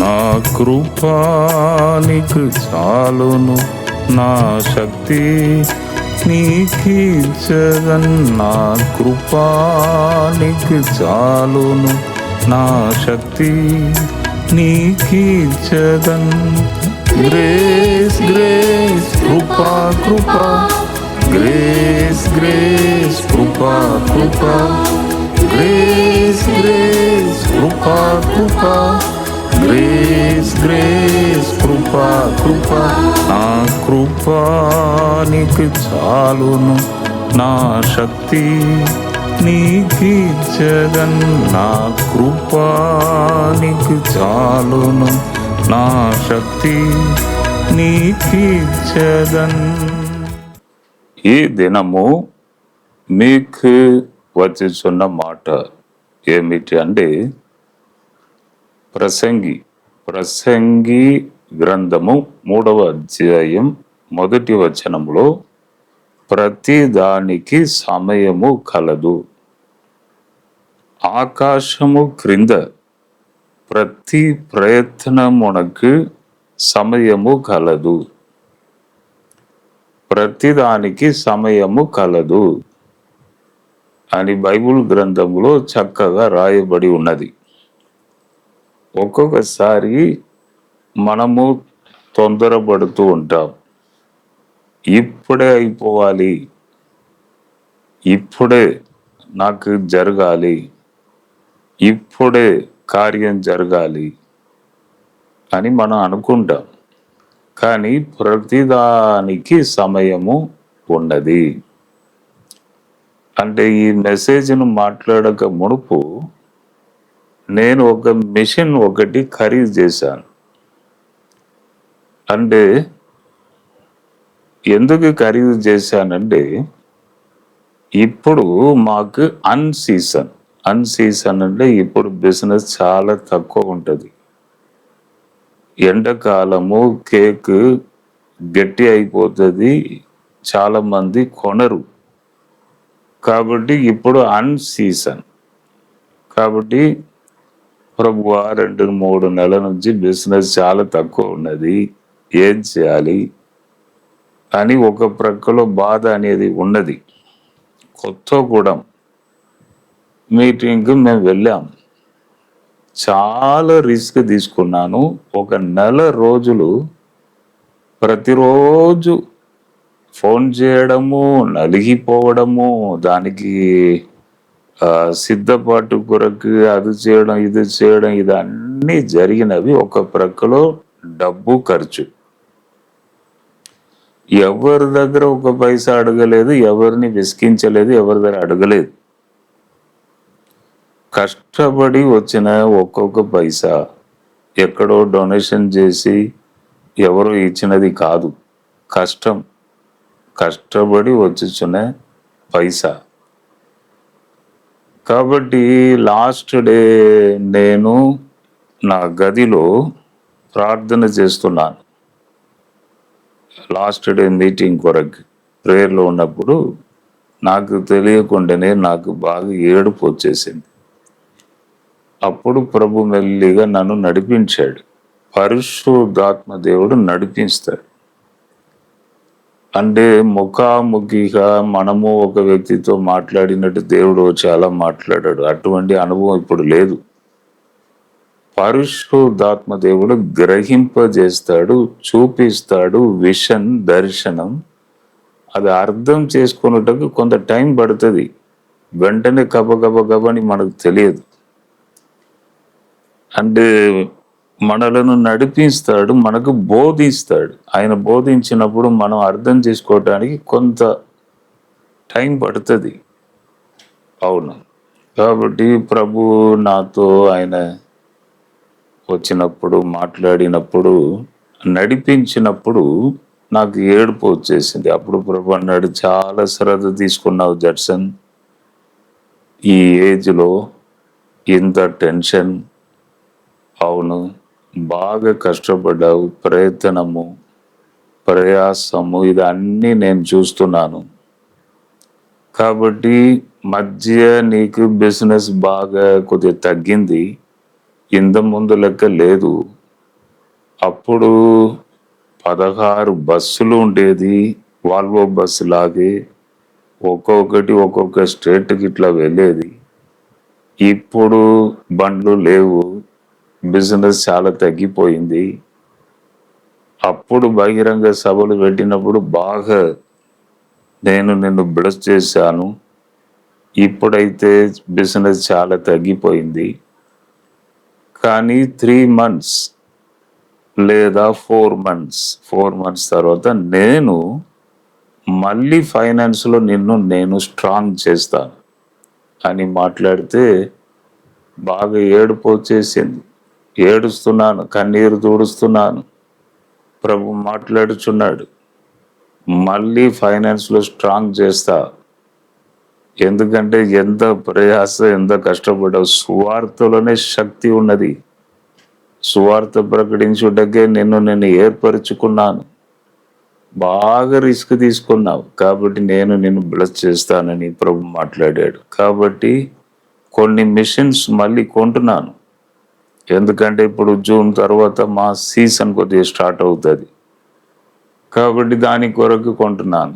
నా కృపా నీకు చాలును, నా శక్తి నీకిచ్చదన్. నా కృపా నీకు చాలును, నా శక్తి నీకిచ్చదన్. గ్రేస్ గ్రేస్ కృపా కృపా, గ్రేస్ గ్రేస్ కృపా కృపా, గ్రేస్ గ్రేస్ కృపా కృపా, గ్రేస్ గ్రేస్ కృపా కృపా. నా కృపా నీకు చాలును, నా శక్తి నీకిచ్చదన్. నా కృపా నీకు చాలును, నా శక్తి నీకిచ్చదన్. ఈ దినము మీకు వచ్చుచున్న మాట ఏమిటి అంటే, ప్రసంగి గ్రంథము 3వ అధ్యాయం 1వ వచనంలో, ప్రతి దానికి సమయము కలదు, ఆకాశము క్రింద ప్రతి ప్రయత్నమునకు సమయము కలదు, ప్రతిదానికి సమయము కలదు అని బైబిల్ గ్రంథంలో చక్కగా రాయబడి ఉన్నది. ఒక్కొక్కసారి మనము తొందరపడుతూ ఉంటాం. ఇప్పుడే అయిపోవాలి, ఇప్పుడే నాకు జరగాలి, ఇప్పుడే కార్యం జరగాలి అని మనం అనుకుంటాం. కానీ ప్రతిదానికి సమయము ఉన్నది. అంటే ఈ మెసేజ్ను మాట్లాడక మునుపు నేను ఒక మిషన్ ఒకటి ఖరీదు చేశాను. అంటే ఎందుకు ఖరీదు చేశానంటే, ఇప్పుడు మాకు అన్ సీజన్ అంటే ఇప్పుడు బిజినెస్ చాలా తక్కువ ఉంటుంది. ఎండాకాలము కేక్ గట్టి అయిపోతుంది, చాలా మంది కొనరు. కాబట్టి ఇప్పుడు అన్ సీజన్. కాబట్టి ప్రభువా 2-3 నెలల నుంచి బిజినెస్ చాలా తక్కువ ఉన్నది, ఏం చేయాలి అని ఒక ప్రక్కలో బాధ అనేది ఉన్నది. కొత్తగూడెం మీటింగ్కి మేము వెళ్ళాం. చాలా రిస్క్ తీసుకున్నాను. 1 నెల రోజులు ప్రతిరోజు ఫోన్ చేయడము, నలిగిపోవడము, దానికి సిద్ధపాటు కొరకు అది చేయడం, ఇది చేయడం, ఇదన్నీ జరిగినవి. ఒక ప్రక్కలో డబ్బు ఖర్చు. ఎవరి దగ్గర ఒక పైసా అడగలేదు, ఎవరిని విసిగించలేదు, ఎవరి దగ్గర అడగలేదు. కష్టపడి వచ్చిన ఒక్కొక్క పైసా ఎక్కడో డొనేషన్ చేసి ఎవరో ఇచ్చినది కాదు, కష్టపడి వచ్చుచున్న పైసా. కాబట్టి లాస్ట్ డే నేను నా గదిలో ప్రార్థన చేస్తున్నాను. లాస్ట్ డే మీటింగ్ కొరకు ప్రేయర్లో ఉన్నప్పుడు నాకు తెలియకుండానే నాకు బాగా ఏడుపు వచ్చేసింది. అప్పుడు ప్రభు మెల్లిగా నన్ను నడిపించాడు. పరిశుద్ధాత్మ దేవుడు నడిపిస్తాడు. అంటే ముఖాముఖిగా మనము ఒక వ్యక్తితో మాట్లాడినట్టు దేవుడు చాలా మాట్లాడాడు. అటువంటి అనుభవం ఇప్పుడు లేదు. పరిశుద్ధాత్మ దేవుడు గ్రహింపజేస్తాడు, చూపిస్తాడు. విషన్, దర్శనం అది అర్థం చేసుకున్నట్టుకు కొంత టైం పడుతుంది. వెంటనే గబని మనకు తెలియదు. అంటే మనలను నడిపిస్తాడు, మనకు బోధిస్తాడు. ఆయన బోధించినప్పుడు మనం అర్థం చేసుకోవటానికి కొంత టైం పడుతుంది. అవును. కాబట్టి ప్రభు నాతో ఆయన వచ్చినప్పుడు, మాట్లాడినప్పుడు, నడిపించినప్పుడు నాకు ఏడుపు వచ్చేసింది. అప్పుడు ప్రభు అన్నాడు, చాలా శ్రద్ధ తీసుకున్నావు జడ్సన్, ఈ ఏజ్లో ఇంత టెన్షన్. అవును, బాగా కష్టపడ్డావు, ప్రయత్నము, ప్రయాసము, ఇదన్నీ నేను చూస్తున్నాను. కాబట్టి మధ్య నీకు బిజినెస్ బాగా కొద్దిగా తగ్గింది, ఇంత ముందు లెక్క లేదు. అప్పుడు 16 బస్సులు ఉండేది. వాల్వో బస్సు లాగే ఒక్కొక్కటి ఒక్కొక్క స్టేట్కి ఇట్లా వెళ్ళేది. ఇప్పుడు బండ్లు లేవు, బిజినెస్ చాలా తగ్గిపోయింది. అప్పుడు బహిరంగ సభలు పెట్టినప్పుడు బాగా నేను నిన్ను బ్లెస్ చేశాను. ఇప్పుడైతే బిజినెస్ చాలా తగ్గిపోయింది. కానీ 3 months లేదా 4 months తర్వాత నేను మళ్ళీ ఫైనాన్స్లో నేను స్ట్రాంగ్ చేస్తాను అని మాట్లాడితే బాగా ఏడుపు వచ్చేసింది. ఏడుస్తున్నాను, కన్నీరు తుడుస్తున్నాను. ప్రభు మాట్లాడుచున్నాడు, మళ్ళీ ఫైనాన్స్లో స్ట్రాంగ్ చేస్తా. ఎందుకంటే ఎంత ప్రయాస, ఎంత కష్టపడ్డావు. సువార్తలోనే శక్తి ఉన్నది. సువార్త ప్రకటించుటకే నేను ఏర్పరచుకున్నాను. బాగా రిస్క్ తీసుకున్నావు కాబట్టి నేను నిన్ను బ్లెస్ చేస్తానని ప్రభు మాట్లాడాడు. కాబట్టి కొన్ని మిషన్స్ మళ్ళీ కొంటున్నాను. ఎందుకంటే ఇప్పుడు జూన్ తర్వాత మా సీజన్ కొద్దిగా స్టార్ట్ అవుతుంది కాబట్టి దాని కొరకు కొంటున్నాను.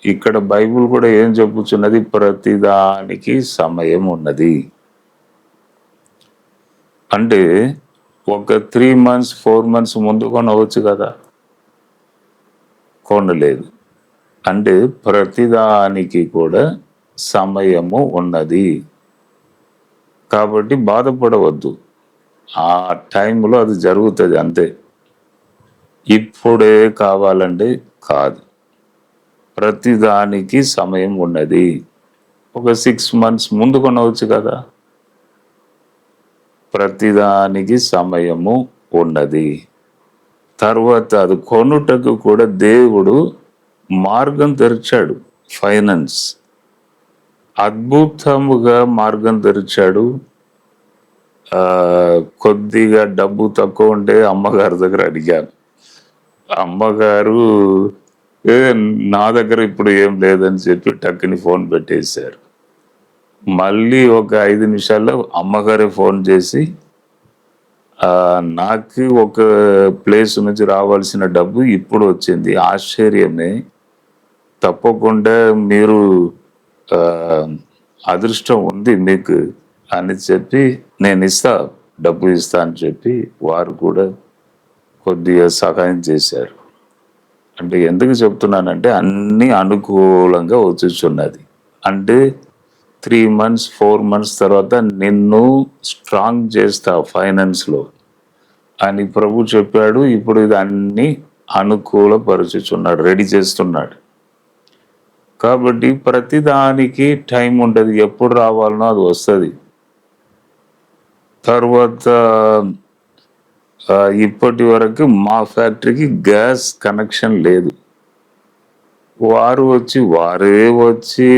ఇక్కడ బైబిల్ కూడా ఏం చెప్పుచున్నది, ప్రతిదానికి సమయం ఉన్నది. అంటే ఒక 3 months 4 months ముందు కొనవచ్చు కదా, కొనలేదు. అంటే ప్రతిదానికి కూడా సమయము ఉన్నది. కాబట్టి బాధపడవద్దు, ఆ టైంలో అది జరుగుతుంది అంతే. ఇప్పుడే కావాలంటే కాదు, ప్రతిదానికి సమయం ఉన్నది. ఒక 6 months ముందు కొనవచ్చు కదా. ప్రతిదానికి సమయము ఉన్నది. తర్వాత అది కొనుటకు కూడా దేవుడు మార్గం తెరిచాడు. ఫైనాన్స్ అద్భుతముగా మార్గం తెరిచాడు. కొద్దిగా డబ్బు తక్కువ ఉంటే అమ్మగారి దగ్గర అడిగాను. అమ్మగారు నా దగ్గర ఇప్పుడు ఏం లేదని చెప్పి టక్కుని ఫోన్ పెట్టేశారు. మళ్ళీ ఒక 5 నిమిషాల్లో అమ్మగారే ఫోన్ చేసి నాకు ఒక ప్లేస్ నుంచి రావాల్సిన డబ్బు ఇప్పుడు వచ్చింది, ఆశ్చర్యమే, తప్పకుండా మీరు అదృష్టం ఉంది మీకు అని చెప్పి నేను డబ్బు ఇస్తా అని చెప్పి వారు కూడా కొద్దిగా సహాయం చేశారు. అంటే ఎందుకు చెప్తున్నానంటే అన్నీ అనుకూలంగా వచ్చుచున్నది. అంటే 3 months 4 months తర్వాత నిన్ను స్ట్రాంగ్ చేస్తా ఫైనాన్స్లో అని ప్రభు చెప్పాడు. ఇప్పుడు ఇది అన్ని అనుకూలపరుచుచున్నాడు, రెడీ చేస్తున్నాడు. కాబట్టి ప్రతిదానికి టైం ఉంటుంది, ఎప్పుడు రావాలనో అది వస్తుంది. తర్వాత ఇప్పటి వరకు మా ఫ్యాక్టరీకి గ్యాస్ కనెక్షన్ లేదు. వారే వచ్చి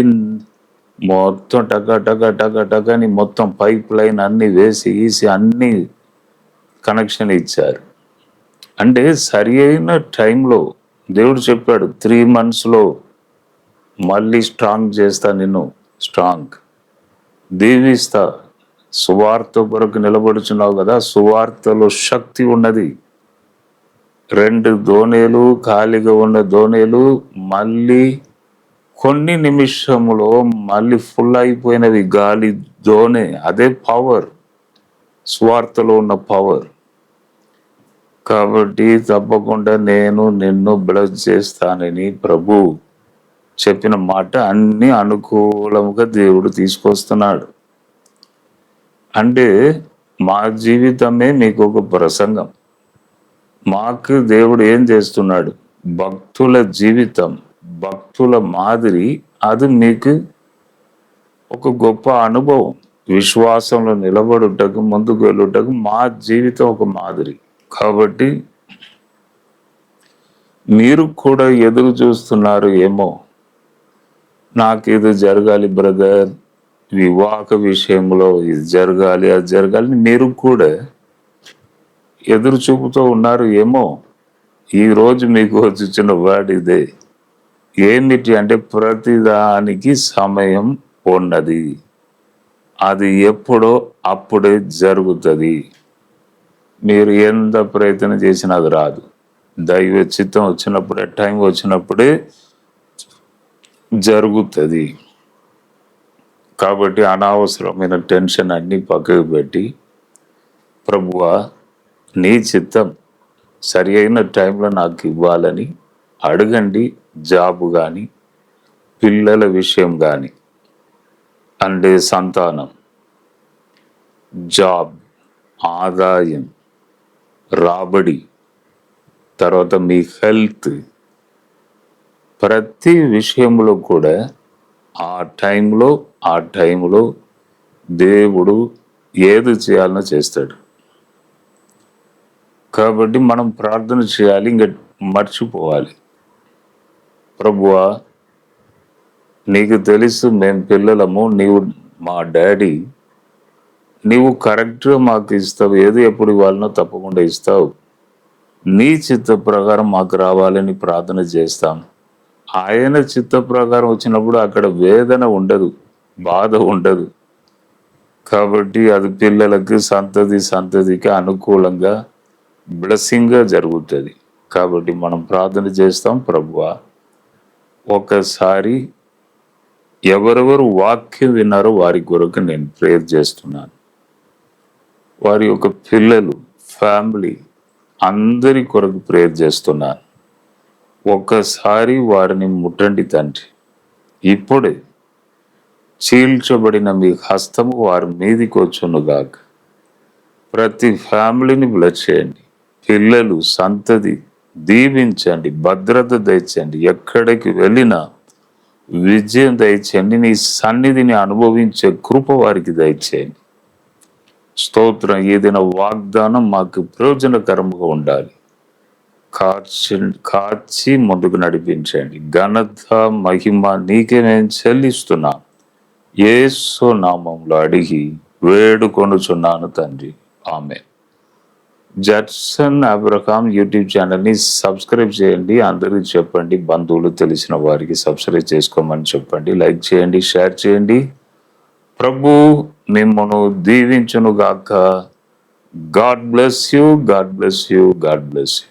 మొత్తం టక అని మొత్తం పైప్ లైన్ అన్ని వేసి అన్ని కనెక్షన్ ఇచ్చారు. అంటే సరి అయిన టైంలో దేవుడు చెప్పాడు 3 monthsలో మళ్ళీ స్ట్రాంగ్ చేస్తా, నిన్ను స్ట్రాంగ్ దీవిస్తా. సువార్త కొరకు నిలబడుచున్నావు కదా, సువార్తలో శక్తి ఉన్నది. 2 దోణేలు ఖాళీగా ఉన్న దోణేలు మళ్ళీ కొన్ని నిమిషంలో మళ్ళీ ఫుల్ అయిపోయినవి. గాలి దోణె, అదే పవర్, స్వార్థలో ఉన్న పవర్. కాబట్టి తప్పకుండా నేను నిన్ను బ్లెస్ చేస్తానని ప్రభు చెప్పిన మాట అన్ని అనుకూలంగా దేవుడు తీసుకొస్తున్నాడు. అంటే మా జీవితమే మీకు ఒక ప్రసంగం. మాకు దేవుడు ఏం చేస్తున్నాడు, భక్తుల జీవితం, భక్తుల మాదిరి, అది మీకు ఒక గొప్ప అనుభవం. విశ్వాసంలో నిలబడుటకు, ముందుకు వెళ్ళుటకు మా జీవితం ఒక మాదిరి. కాబట్టి మీరు కూడా ఎదురు చూస్తున్నారు, ఏమో నాకు ఇది జరగాలి బ్రదర్, వివాహ విషయంలో ఇది జరగాలి, అది జరగాలి, మీరు కూడా ఎదురు చూపుతూ ఉన్నారు. ఏమో ఈరోజు మీకు వచ్చిన వర్డ్ ఇదే. ఏమిటి అంటే ప్రతిదానికి సమయం ఉన్నది, అది ఎప్పుడో అప్పుడే జరుగుతుంది. మీరు ఎంత ప్రయత్నం చేసినా అది రాదు. దైవ చిత్తం వచ్చినప్పుడే, టైం వచ్చినప్పుడే జరుగుతుంది. కాబట్టి అనవసరమైన టెన్షన్ అన్ని పక్కకు పెట్టి, ప్రభువా నీ చిత్తం సరి అయిన టైంలో నాకు ఇవ్వాలని అడగండి. జాబ్ కానీ, పిల్లల విషయం కానీ, అంటే సంతానం, జాబ్, ఆదాయం, రాబడి, తర్వాత మీ హెల్త్, ప్రతి విషయంలో కూడా ఆ టైంలో దేవుడు ఏది చేయాలనో చేస్తాడు. కాబట్టి మనం ప్రార్థన చేయాలి, ఇంకా మర్చిపోవాలి. ప్రభువా నీకు తెలుసు మేము పిల్లలము, నీవు మా డాడీ, నీవు కరెక్ట్గా మాకు ఇస్తావు, ఏది ఎప్పుడు ఇవ్వాలనో తప్పకుండా ఇస్తావు. నీ చిత్త ప్రకారం మాకు రావాలని ప్రార్థన చేస్తాం. ఆయన చిత్త ప్రకారం వచ్చినప్పుడు అక్కడ వేదన ఉండదు, బాధ ఉండదు. కాబట్టి అది పిల్లలకి సంతతికి అనుకూలంగా బ్లెస్సింగ్గా జరుగుతుంది. కాబట్టి మనం ప్రార్థన చేస్తాం. ప్రభువా ఒకసారి ఎవరెవరు వాక్యం విన్నారో వారి కొరకు నేను ప్రేయర్ చేస్తున్నాను. వారి యొక్క పిల్లలు, ఫ్యామిలీ అందరి కొరకు ప్రేయర్ చేస్తున్నాను. ఒక్కసారి వారిని ముట్టండి తండ్రి. ఇప్పుడే చీల్చబడిన మీ హస్తము వారి మీదికి వచ్చునుగాక. ప్రతి ఫ్యామిలీని బ్లెస్ చేయండి. పిల్లలు, సంతతి దీవించండి, భద్రత దయచండి. ఎక్కడికి వెళ్ళినా విజయం దయచేయండి. నీ సన్నిధిని అనుభవించే కృప వారికి దయచేయండి. స్తోత్రం. ఏదైనా వాగ్దానం మాకు ప్రయోజనకరంగా ఉండాలి. కాచి ముందుకు నడిపించండి. ఘనత, మహిమ నీకే నేను చెల్లిస్తున్నాను. యేసు నామంలో అడిగి వేడుకొనుచున్నాను తండ్రి. ఆమేన్. జడ్సన్ అబ్రహాం యూట్యూబ్ ఛానల్ని సబ్స్క్రైబ్ చేయండి. అందరికీ చెప్పండి. బంధువులు, తెలిసిన వారికి సబ్స్క్రైబ్ చేసుకోమని చెప్పండి. లైక్ చేయండి, షేర్ చేయండి. ప్రభు మిమ్మల్ని దీవించును గాక. God bless you, God bless you, God bless you.